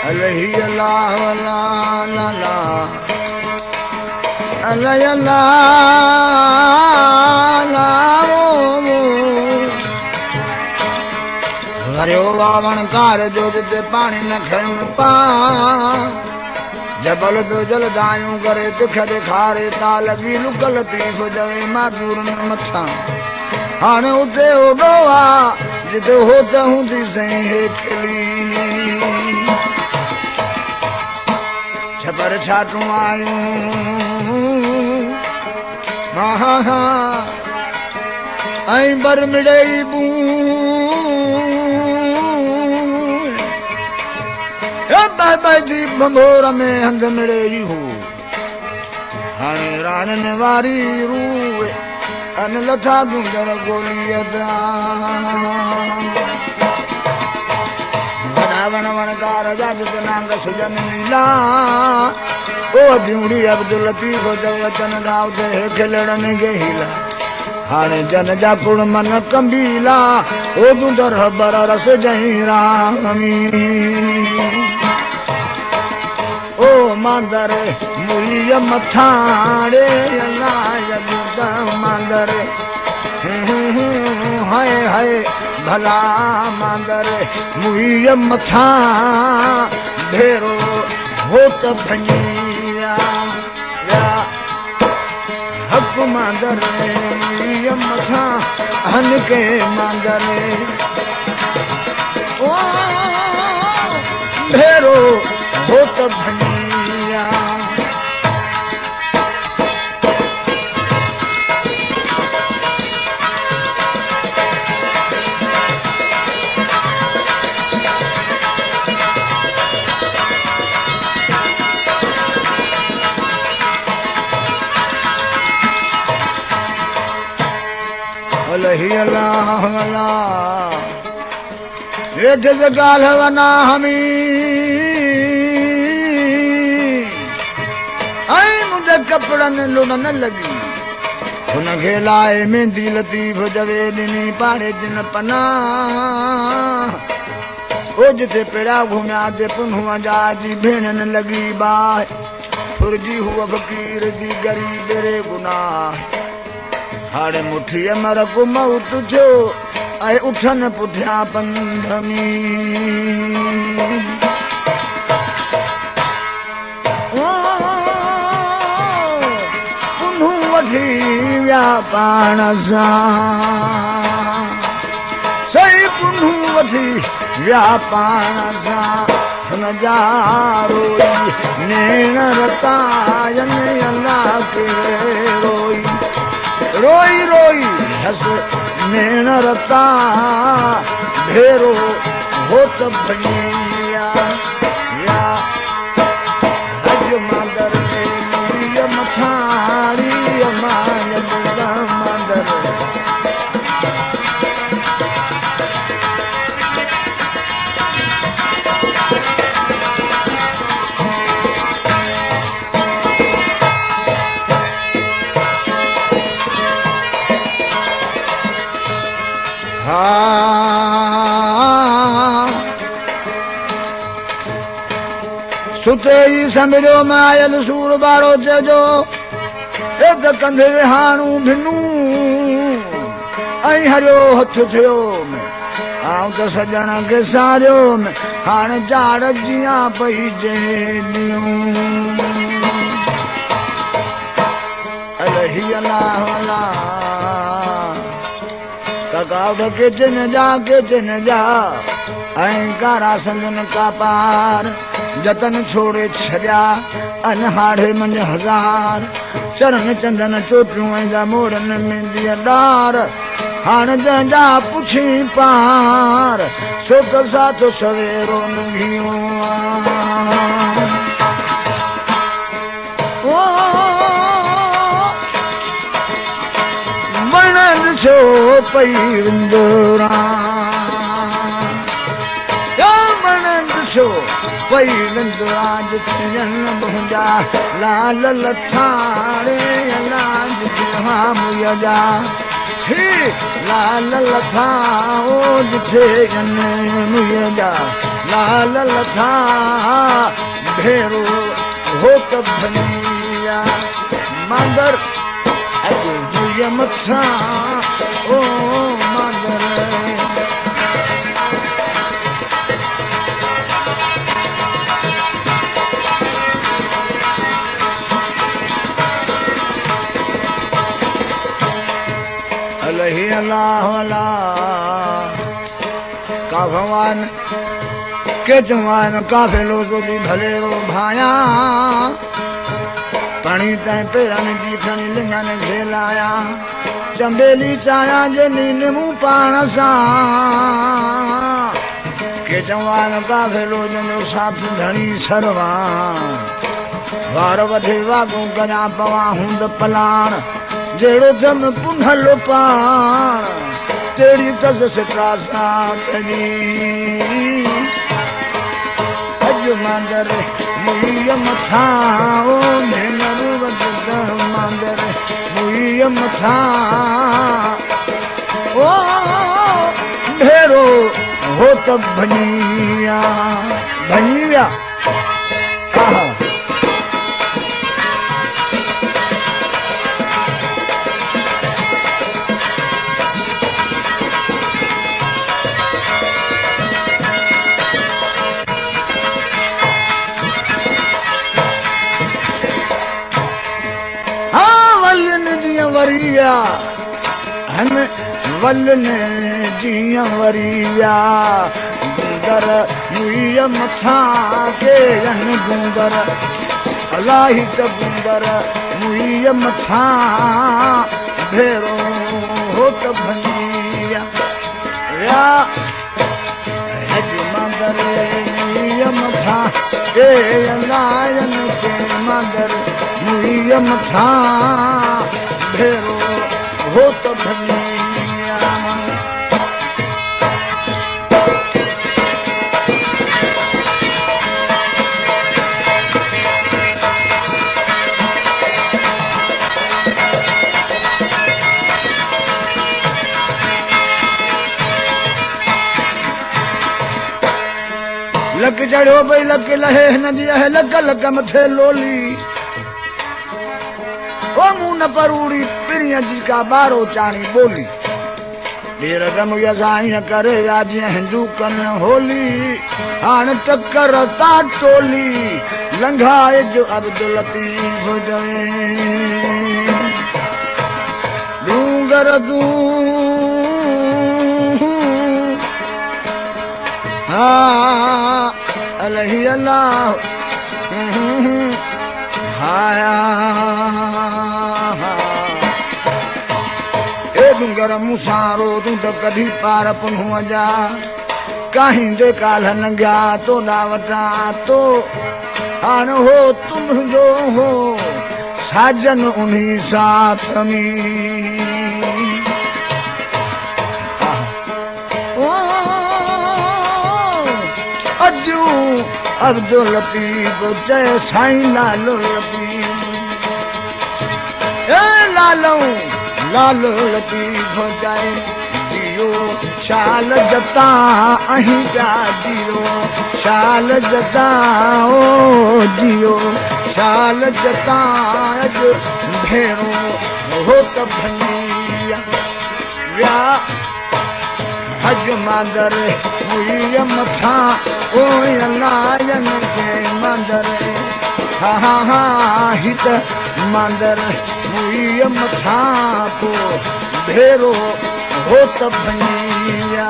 अलही अल्लाह ला ला अलही अल्लाह ला हरियो वावण कार जो जिते पानी न खण पा जबल पे जल दायूं करे तिख ॾेखारे ताल बि लुक लतीफ़ जवे माजूर मथां हाणे उते ओॾो आहे जिते हो त हूंदी सही हेठली छपर छाटूं आयूं ऐं बर मिड़ई बूं जी भंगोर में हंध मिड़ई हो हाणे राणन वारी रूए अन लथा गुंजर गोलीअ वण वणकार जागत नांग सुजन लीला ओ जूड़ी अब्दुल लतीफ जव अचन गांव ते खिलड़न गेहिला हाणे जन जा कुड़ मन कंबीला ओ दुंदर बर रस जही रामी ओ मांदर मुई मथाड़े अल्लाह मांदर हाय हाय भला मांदर मुई मथा भेरो होत भनिया हक मांदर मुई मथा हन के मांदर ओ भेरो होत भनिया अलही अल्लाह अल्लाह हेठ से गाल वना हमी मुझे कपड़न लुड़न लगी हुनखे लाए मेहंदी लतीफ जवे ॾिनी पाड़े दिन पना ओ जिते पेड़ा घुमिया ते पुन्हूअ जा जी भेणन लगी बाहि फुरजी हुआ फ़कीर जी गरीब रे गुनाह हाणे मुठीअ मर को मौत थियो ऐं उठन पुठियां पंध में वठी विया पाण सां सही पुन्हूं वठी विया पाण सां हुन जा रोई नेण रतायनि अल्लाह खे रोई रोई रोई हस नेण रता भेरो होत भनिया या हज मांदर मुई मथाड़ी मांदर सुते ई समिरियो में आयल सूर बाड़ो चइजो त कंधे हाणू भिनू ऐं हरियो हथ थियो आऊं त सजण खे सारियो हाणे जाड़ जियां पई जहिड़ियूं अलही अल्लाह अल्लाह ककाउड किचन जा ऐं कारा संगन का पार जतन छोड़े छॾिया अनहाड़े मंझ हज़ार चरण चंदन चोटियूं ऐं जा मोड़न में दिया डार हाणे जंहिंजा पुछी पार सो त साथो सवेरो नुंघियूं वण ॾिसो पई विंदुरां वण ॾिसो पई विंदुरां जिते मुंहिंजा लाल लथाड़े लाज मुय जा लाल लथा ओ जिथे मुय जा लाल लथा भेरो हो त भनिया मंदर अॼु मथा ओ मंदर अलही अल्लाह अल्लाह का भगवान के जवान काफिलो सो भी भले वो भाया पानी तय पेरन जी खणी लिंगन खेलाया चंबेली चाया जे नींद मुंह पाण सा के जवान काफिलो जनो साथ धणी सरवा वार वधे वागू करा पवा हुंद पलाण जेड़ो दम पुनल पाण तेरी तज सिट्रासा तनी अॼु मंदर मुईअ मथा ओ भेनरू वधद मंदर मुईअ मथा ओ भेरो हो त भनिया भनी विया वरिया हन वलन जिया वरिया गुंदर मुईअ मथा के हन गुंदर अलाही त गुंदर मुईअ मथा भेरो हो त भनिया या मंदर मुईअ मथा के अलायन के मंदर मुईअ मथा भेरो हो त भनिया लक चढ़ो भई लक लहे नदी है लक लक मथे लोली ओ मुंह न परूड़ी पिरिया जी का बारो चाणी बोली ढेर रम यसाई करे आज हिंदू कन होली हाण टक्कर ता टोली लंघाए जो अब्दुल लतीफ जवे डूंगर दू हा अलही अल्लाह हाया ए डूंगर मुसारो तू तो कभी पार पुन्ह जा कहीं दे काल न गया तो दावटा तो हाण हो तुम जो हो साजन उन्हीं साथ में अजू अब्दुल लतीफ जय साईं लालो लतीफ ए लालो लालो लतीफ जय जियो शाल जता अहीं प्या जियो शाल जता ओ जियो शाल जता अज भेरो हो त भनिया व्या हज मंदर मुईअ मथा ओ लायन के मंदर हा हित मंदर मुईअ मथा को भेरो हो त भनिया